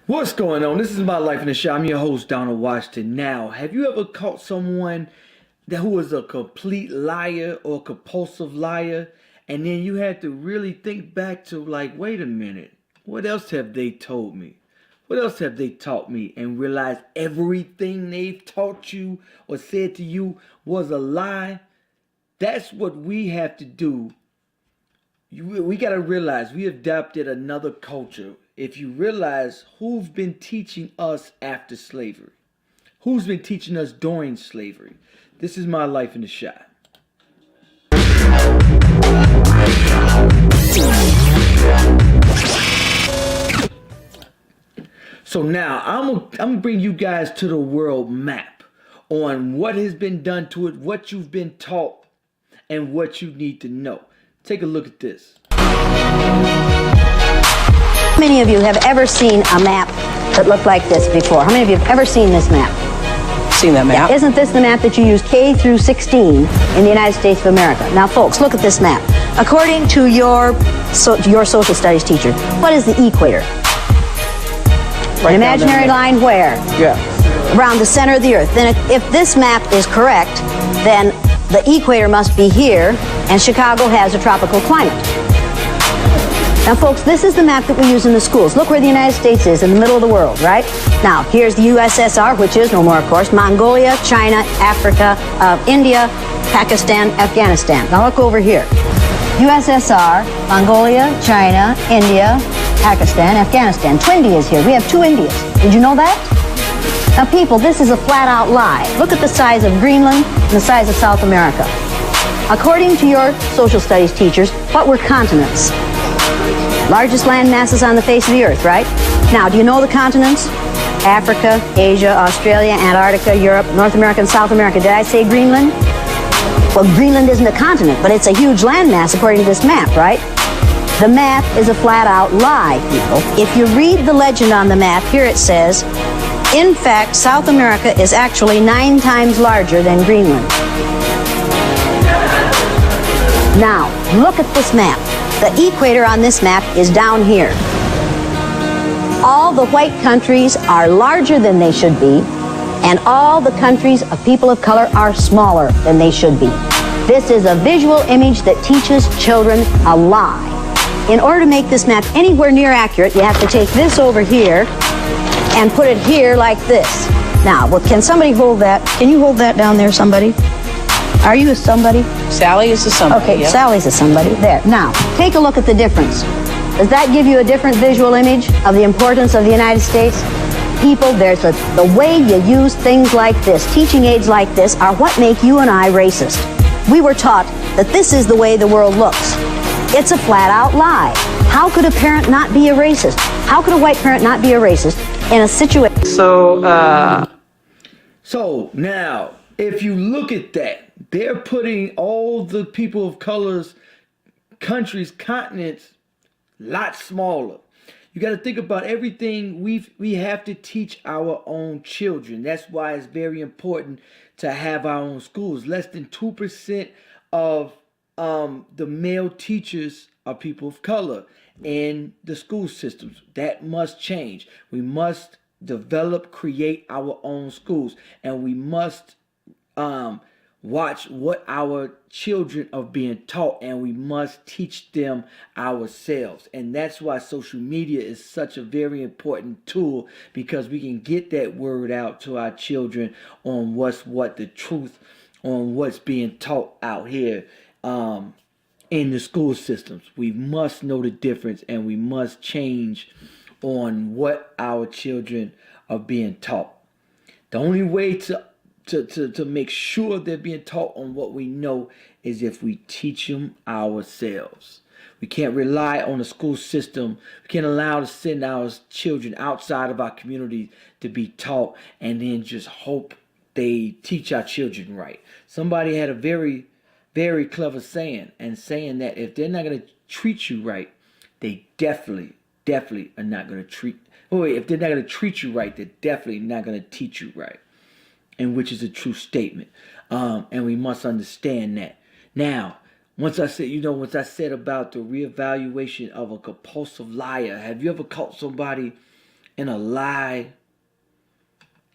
What's going on? This is My Life in the Show. I'm your host, Donald Washington. Now, have you ever caught someone who was a complete liar or compulsive liar, and then you had to really think back to like, wait a minute, what else have they told me? What else have they taught me? And realize everything they've taught you or said to you was a lie? That's what we have to do. We got to realize we adopted another culture. If you realize who's been teaching us after slavery, who's been teaching us during slavery. This is My Life in the Shot. So now I'm gonna bring you guys to the world map on what has been done to it, what you've been taught, and what you need to know. Take a look at this. How many of you have ever seen a map that looked like this before? How many of you have ever seen this map? Seen that map. Yeah, isn't this the map that you use K through 16 in the United States of America? Now, folks, look at this map. According to your social studies teacher, what is the equator? An imaginary line where? Yeah. Around the center of the earth. Then if this map is correct, then the equator must be here, and Chicago has a tropical climate. Now, folks, this is the map that we use in the schools. Look where the United States is, in the middle of the world, right? Now, here's the USSR, which is no more, of course, Mongolia, China, Africa, India, Pakistan, Afghanistan. Now, look over here. USSR, Mongolia, China, India, Pakistan, Afghanistan. Two Indias here. We have two Indias. Did you know that? Now, people, this is a flat-out lie. Look at the size of Greenland and the size of South America. According to your social studies teachers, what were continents? Largest land masses on the face of the earth, right? Now, do you know the continents? Africa, Asia, Australia, Antarctica, Europe, North America, and South America. Did I say Greenland? Well, Greenland isn't a continent, but it's a huge landmass according to this map, right? The map is a flat-out lie, people. If you read the legend on the map, here it says, in fact, South America is actually 9 times larger than Greenland. Now, look at this map. The equator on this map is down here. All the white countries are larger than they should be, and all the countries of people of color are smaller than they should be. This is a visual image that teaches children a lie. In order to make this map anywhere near accurate, you have to take this over here and put it here like this. Now, well, can somebody hold that? Can you hold that down there, somebody? Are you a somebody? Sally is a somebody. Okay, yeah. Sally's a somebody. There. Now, take a look at the difference. Does that give you a different visual image of the importance of the United States? People, the way you use things like this, teaching aids like this, are what make you and I racist. We were taught that this is the way the world looks. It's a flat-out lie. How could a parent not be a racist? How could a white parent not be a racist in a situation? So now, if you look at that, they're putting all the people of color's countries, continents, lot smaller. You got to think about everything we have to teach our own children. That's why it's very important to have our own schools. Less than 2% of the male teachers are people of color in the school systems. That must change. We must create our own schools, and we must watch what our children are being taught, and we must teach them ourselves. And that's why social media is such a very important tool, because we can get that word out to our children on the truth on what's being taught out here in the school systems. We must know the difference, and we must change on what our children are being taught. The only way to make sure they're being taught on what we know is if we teach them ourselves. We can't rely on the school system. We can't allow to send our children outside of our community to be taught and then just hope they teach our children right. Somebody had a very, very clever saying that if they're not going to treat you right, they definitely are not going to treat. If they're not going to treat you right, they're definitely not going to teach you right. And which is a true statement. And we must understand that. Now, once I said about the reevaluation of a compulsive liar, have you ever caught somebody and a lie.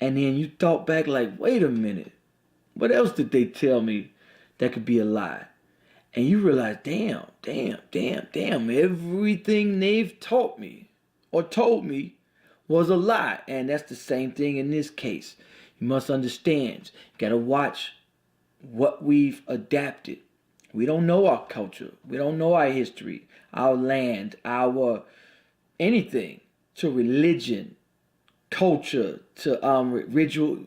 And then you thought back like, wait a minute. What else did they tell me that could be a lie? And you realize, damn. Everything they've taught me or told me was a lie. And that's the same thing in this case. You must understand. You got to watch what we've adapted. We don't know our culture. We don't know our history, our land, our anything, to religion, culture, to ritual,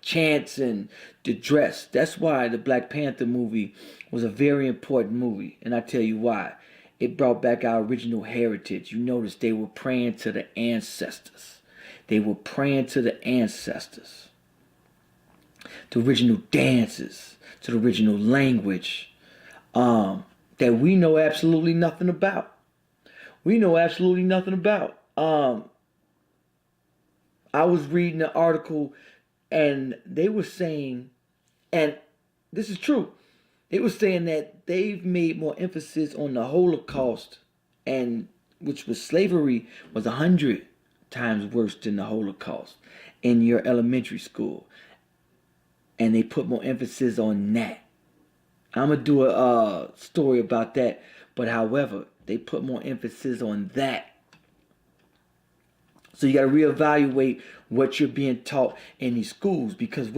chants, and the dress. That's why the Black Panther movie was a very important movie. And I tell you why. It brought back our original heritage. You notice they were praying to the ancestors. They were praying to the ancestors. The original dances, to the original language that we know absolutely nothing about. We know absolutely nothing about. I was reading an article and they were saying, and this is true, they were saying that they've made more emphasis on the Holocaust, and which was slavery, was 100 times worse than the Holocaust in your elementary school. And they put more emphasis on that. I'm going to do a story about that. But however, they put more emphasis on that. So you got to reevaluate what you're being taught in these schools, because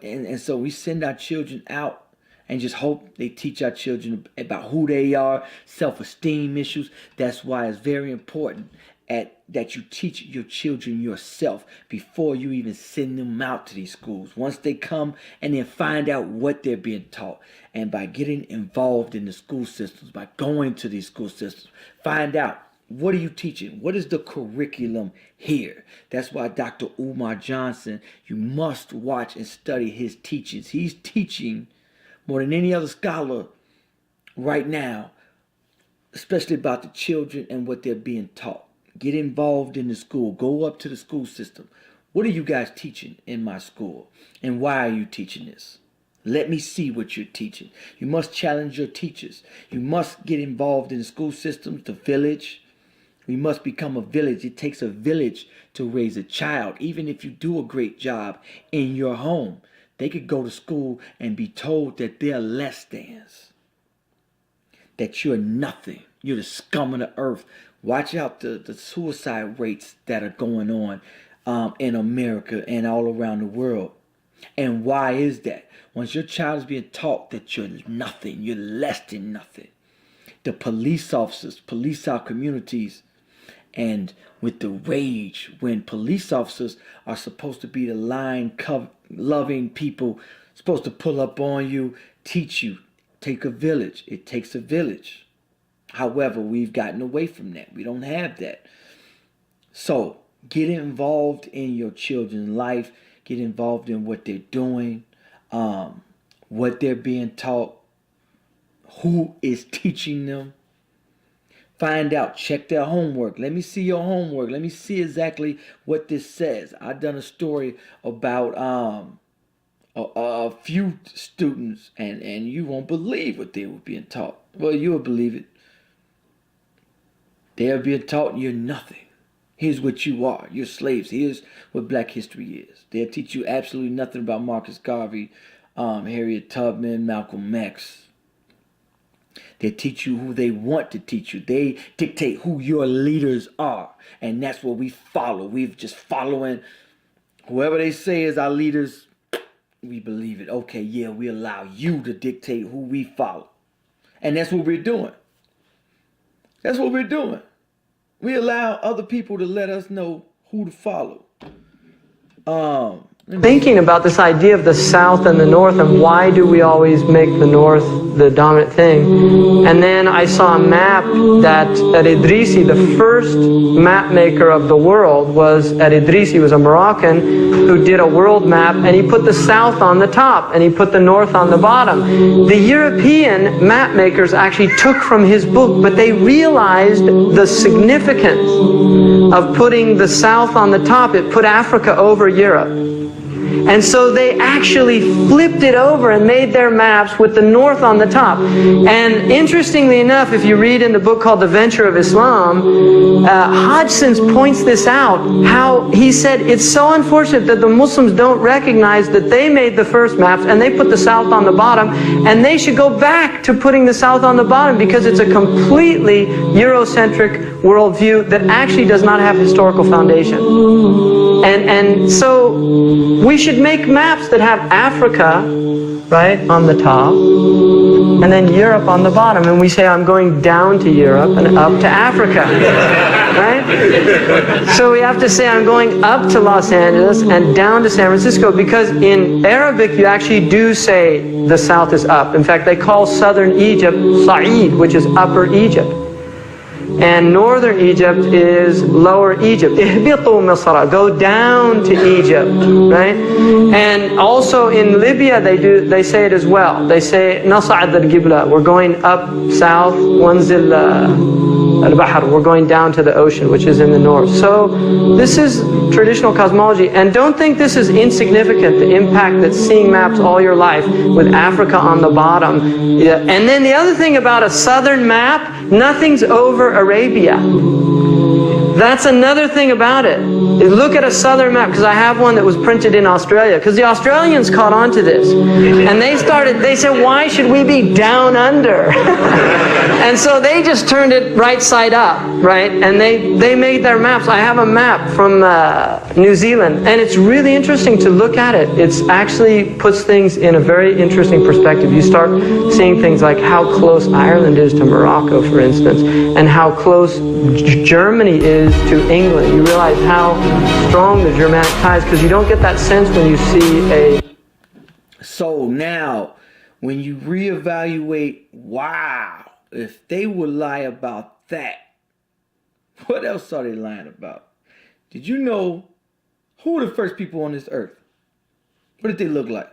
and so we send our children out and just hope they teach our children about who they are, self-esteem issues. That's why it's very important that you teach your children yourself before you even send them out to these schools. Once they come, and then find out what they're being taught. And by getting involved in the school systems, by going to these school systems, find out, what are you teaching? What is the curriculum here? That's why Dr. Umar Johnson, you must watch and study his teachings. He's teaching more than any other scholar right now, especially about the children and what they're being taught. Get involved in the school. Go up to the school system. What are you guys teaching in my school? And why are you teaching this? Let me see what you're teaching. You must challenge your teachers. You must get involved in the school systems, the village. We must become a village. It takes a village to raise a child. Even if you do a great job in your home, they could go to school and be told that they're less thans, that you're nothing. You're the scum of the earth. Watch out the suicide rates that are going on in America and all around the world. And why is that? Once your child is being taught that you're nothing, you're less than nothing. The police officers police our communities, and with the rage, when police officers are supposed to be the loving people, supposed to pull up on you, teach you, take a village. It takes a village. However, we've gotten away from that. We don't have that. So get involved in your children's life. Get involved in what they're doing, what they're being taught, who is teaching them. Find out. Check their homework. Let me see your homework. Let me see exactly what this says. I've done a story about a few students, and you won't believe what they were being taught. Well, you'll believe it. They are being taught you're nothing. Here's what you are. You're slaves. Here's what Black history is. They'll teach you absolutely nothing about Marcus Garvey, Harriet Tubman, Malcolm X. They teach you who they want to teach you. They dictate who your leaders are. And that's what we follow. We're just following whoever they say is our leaders. We believe it. Okay, yeah, we allow you to dictate who we follow. And that's what we're doing. That's what we're doing. We allow other people to let us know who to follow. Thinking about this idea of the South and the North, and why do we always make the North the dominant thing? And then I saw a map that Idrisi, the first map maker of the world, was Idrisi, was a Moroccan who did a world map, and he put the South on the top and he put the North on the bottom. The European map makers actually took from his book, but they realized the significance of putting the South on the top. It put Africa over Europe. And so they actually flipped it over and made their maps with the north on the top. And interestingly enough, if you read in the book called The Venture of Islam, Hodgson points this out, how he said it's so unfortunate that the Muslims don't recognize that they made the first maps and they put the south on the bottom, and they should go back to putting the south on the bottom, because it's a completely Eurocentric worldview that actually does not have historical foundation. And so we should make maps that have Africa, right, on the top, and then Europe on the bottom. And we say, I'm going down to Europe and up to Africa, right? So we have to say, I'm going up to Los Angeles and down to San Francisco, because in Arabic you actually do say the south is up. In fact, they call southern Egypt Sa'id, which is upper Egypt. And northern Egypt is lower Egypt. Ihbitu Misra, go down to Egypt, right? And also in Libya they say it as well. They say Nas'ad al-Qibla, we're going up south, wanzil al-Bahr, we're going down to the ocean, which is in the north. So this is traditional cosmology, and don't think this is insignificant, the impact that seeing maps all your life with Africa on the bottom. Yeah. And then the other thing about a southern map, nothing's over Arabia. That's another thing about it. Look at a southern map, because I have one that was printed in Australia, because the Australians caught on to this. And they said, why should we be down under? And so they just turned it right side up, right? And they made their maps. I have a map from New Zealand, and it's really interesting to look at it. It actually puts things in a very interesting perspective. You start seeing things like how close Ireland is to Morocco, for instance, and how close Germany is to England. You realize how strong the Germanic ties, because you don't get that sense when you see a... So now, when you reevaluate, wow, if they would lie about that, what else are they lying about? Did you know who were the first people on this earth? What did they look like?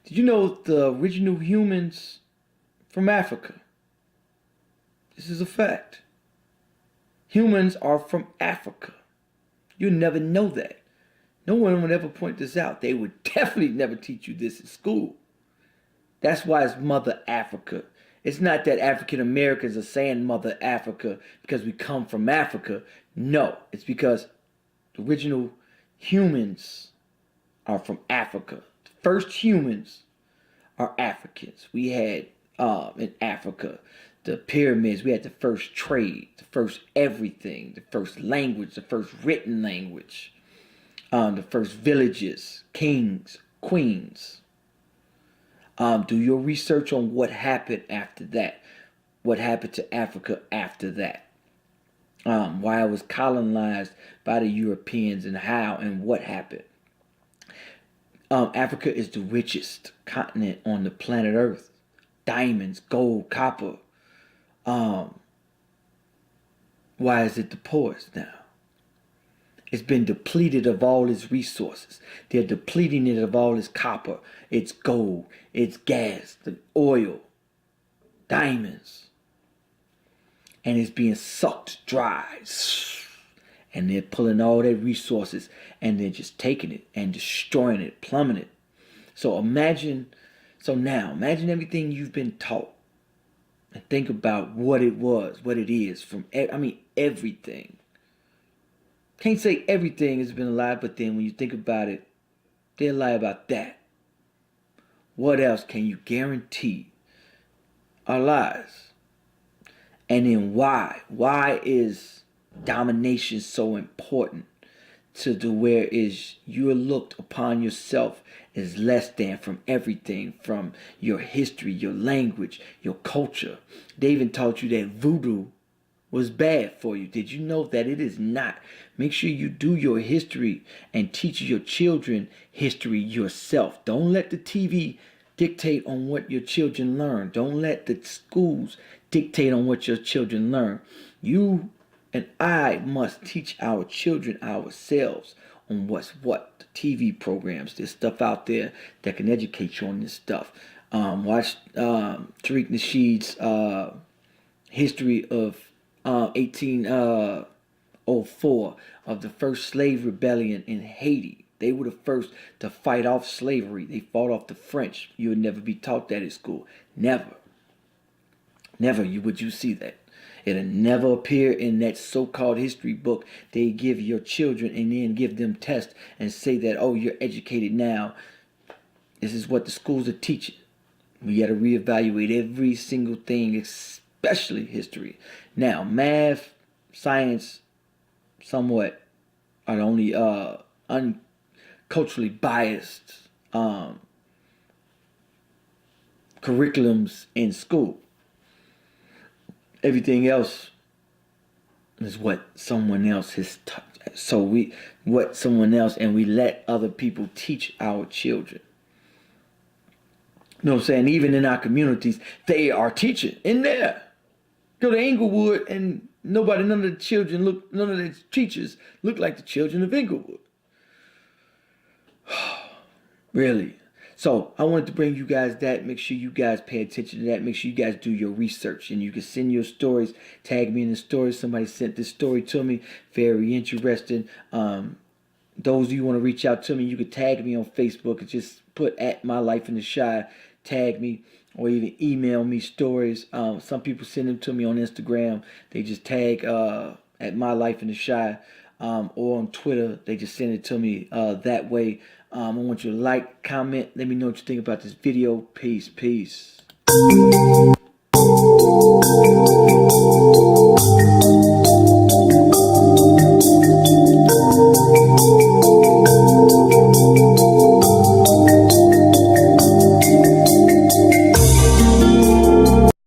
Did you know the original humans from Africa? This is a fact. Humans are from Africa. You'll never know that. No one would ever point this out. They would definitely never teach you this in school. That's why it's Mother Africa. It's not that African Americans are saying Mother Africa because we come from Africa. No, it's because the original humans are from Africa. The first humans are Africans. We had in Africa the pyramids. We had the first trade, the first everything, the first language, the first written language, the first villages, kings, queens. Do your research on what happened after that. What happened to Africa after that. Why it was colonized by the Europeans, and how and what happened. Africa is the richest continent on the planet Earth. Diamonds, gold, copper. Why is it the poorest now? It's been depleted of all its resources. They're depleting it of all its copper, its gold, its gas, the oil, diamonds. And it's being sucked dry. And they're pulling all their resources and they're just taking it and destroying it, plummeting it. So imagine everything you've been taught. And think about what it was, what it is, everything. Can't say everything has been a lie, but then when you think about it, they'll lie about that. What else can you guarantee are lies? And then why? Why is domination so important to the where is you're looked upon yourself as less than from everything, from your history, your language, your culture. They even taught you that voodoo was bad for you. Did you know that it is not? Make sure you do your history and teach your children history yourself. Don't let the TV dictate on what your children learn. Don't let the schools dictate on what your children learn. You and I must teach our children ourselves on what's what. The TV programs, there's stuff out there that can educate you on this stuff. Watch Tariq Nasheed's history of 1804 of the first slave rebellion in Haiti. They were the first to fight off slavery. They fought off the French. You would never be taught that at school. Never. Never would you see that. It'll never appear in that so-called history book they give your children and then give them tests and say that, oh, you're educated now. This is what the schools are teaching. We got to reevaluate every single thing, especially history. Now, math, science, somewhat are the only culturally biased curriculums in school. Everything else is what someone else has taught. So we let other people teach our children. You know what I'm saying? Even in our communities, they are teaching in there. Go to Inglewood and none of the teachers look like the children of Inglewood. Really. So I wanted to bring you guys that. Make sure you guys pay attention to that. Make sure you guys do your research. And you can send your stories. Tag me in the stories. Somebody sent this story to me. Very interesting. Those of you who want to reach out to me, you can tag me on Facebook and just put @MyLifeInTheShy. Tag me or even email me stories. Some people send them to me on Instagram. They just tag @MyLifeInTheShy. Or on Twitter, they just send it to me that way. I want you to like, comment, let me know what you think about this video. Peace.